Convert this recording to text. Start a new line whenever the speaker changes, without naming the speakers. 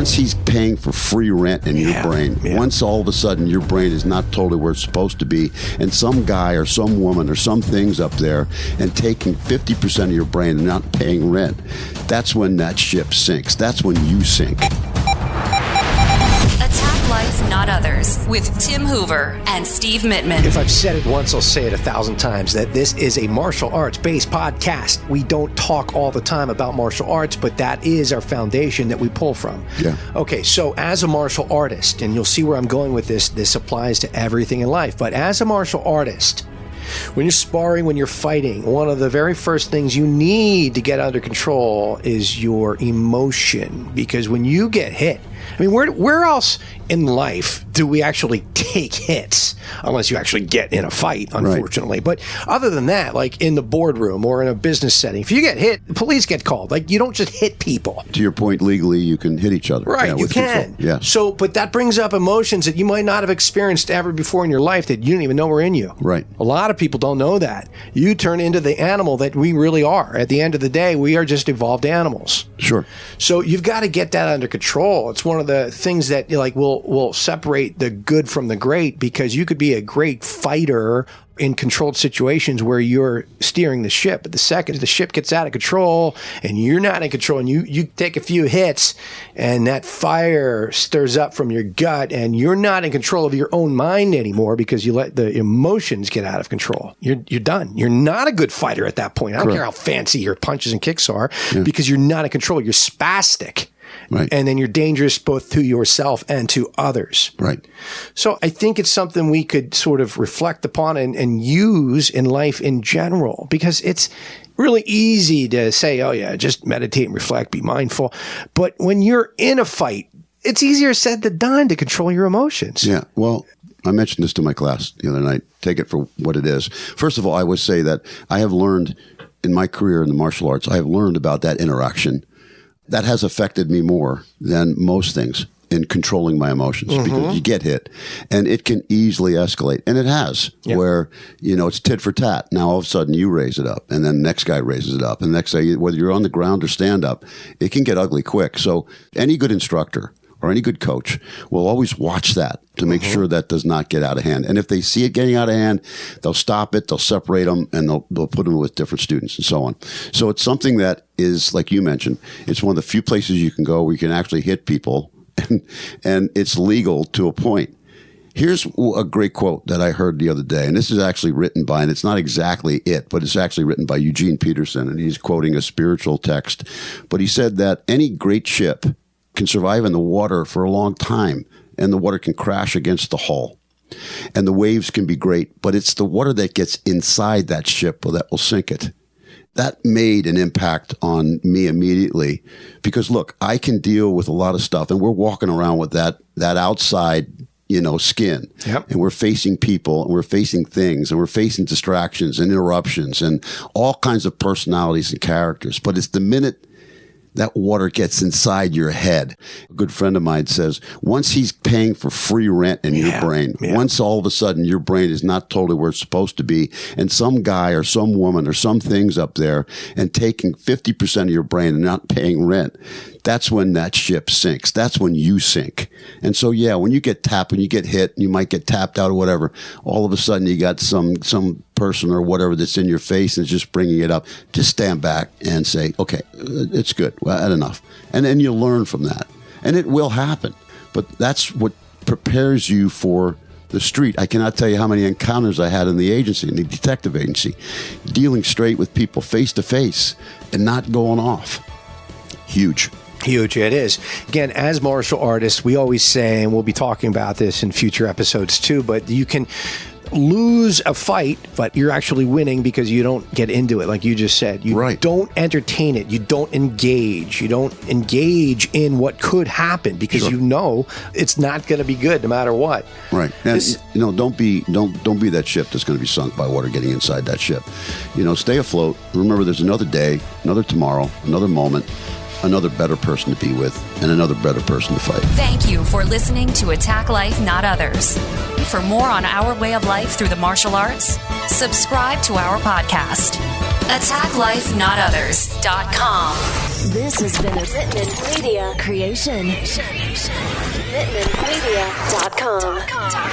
once he's paying for free rent in your brain, once all of a sudden your brain is not totally where it's supposed to be, and some guy or some woman or some things up there and taking 50% of your brain and not paying rent, that's when that ship sinks. That's when you sink.
Attack Life, Not Others, with Tim Hoover and Steve Mittman.
If I've said it once, I'll say it 1,000 times, that this is a martial arts-based podcast. We don't talk all the time about martial arts, but that is our foundation that we pull from.
Yeah.
Okay, so as a martial artist, and you'll see where I'm going with this applies to everything in life, but as a martial artist, when you're sparring, when you're fighting, one of the very first things you need to get under control is your emotion. Because when you get hit, I mean, where else in life do we actually take hits? Unless you actually get in a fight, unfortunately. Right. But other than that, like in the boardroom or in a business setting, if you get hit, the police get called. Like, you don't just hit people.
To your point, legally, you can hit each other.
Right, you can.
Control. Yeah.
So, but that brings up emotions that you might not have experienced ever before in your life that you didn't even know were in you.
Right.
A lot of people don't know that. You turn into the animal that we really are. At the end of the day, we are just evolved animals.
Sure.
So you've got to get that under control. It's one of the things that will separate the good from the great, because you could be a great fighter in controlled situations where you're steering the ship. But the second the ship gets out of control and you're not in control and you take a few hits and that fire stirs up from your gut and you're not in control of your own mind anymore because you let the emotions get out of control, you're done. You're not a good fighter at that point. I don't care how fancy your punches and kicks are, because you're not in control. You're spastic.
Right.
And then you're dangerous both to yourself and to others.
Right.
So I think it's something we could sort of reflect upon and use in life in general, because it's really easy to say, oh yeah, just meditate and reflect, be mindful. But when you're in a fight, it's easier said than done to control your emotions.
Yeah. Well, I mentioned this to my class the other night. Take it for what it is. First of all, I would say that I have learned in my career in the martial arts, I have learned about that interaction. That has affected me more than most things in controlling my emotions, because you get hit and it can easily escalate. And it has, where, it's tit for tat. Now, all of a sudden you raise it up and then the next guy raises it up. And the next day, whether you're on the ground or stand up, it can get ugly quick. So any good instructor or any good coach will always watch that to make sure that does not get out of hand. And if they see it getting out of hand, they'll stop it, they'll separate them, and they'll put them with different students and so on. So it's something that is, like you mentioned, it's one of the few places you can go where you can actually hit people, and it's legal to a point. Here's a great quote that I heard the other day, and this is actually written by, and it's not exactly it, but it's actually written by Eugene Peterson, and he's quoting a spiritual text. But he said that any great ship can survive in the water for a long time, and the water can crash against the hull, and the waves can be great, but it's the water that gets inside that ship that will sink it. That made an impact on me immediately, because look, I can deal with a lot of stuff, and we're walking around with that outside skin.
Yep.
And we're facing people, and we're facing things, and we're facing distractions and interruptions and all kinds of personalities and characters. But it's the minute that water gets inside your head. A good friend of mine says, once he's paying for free rent in your brain, once all of a sudden your brain is not totally where it's supposed to be, and some guy or some woman or some things up there and taking 50% of your brain and not paying rent, that's when that ship sinks. That's when you sink. And so, when you get tapped, when you get hit, you might get tapped out or whatever, all of a sudden you got some person or whatever that's in your face and is just bringing it up. Just stand back and say, okay, it's good. Well, that's enough. And then you'll learn from that. And it will happen. But that's what prepares you for the street. I cannot tell you how many encounters I had in the agency, in the detective agency, dealing straight with people face to face and not going off. Huge.
Huge, it is. Again, as martial artists, we always say, and we'll be talking about this in future episodes too, but you can lose a fight, but you're actually winning because you don't get into it, like you just said. You don't entertain it. You don't engage. You don't engage in what could happen because you know it's not going to be good no matter what.
Right. And don't be that ship that's going to be sunk by water getting inside that ship. Stay afloat. Remember, there's another day, another tomorrow, another moment, another better person to be with, and another better person to fight.
Thank you for listening to Attack Life, Not Others. For more on our way of life through the martial arts, subscribe to our podcast. AttackLifeNotOthers.com.
This has been a Mittman Media creation. MittmanMedia.com.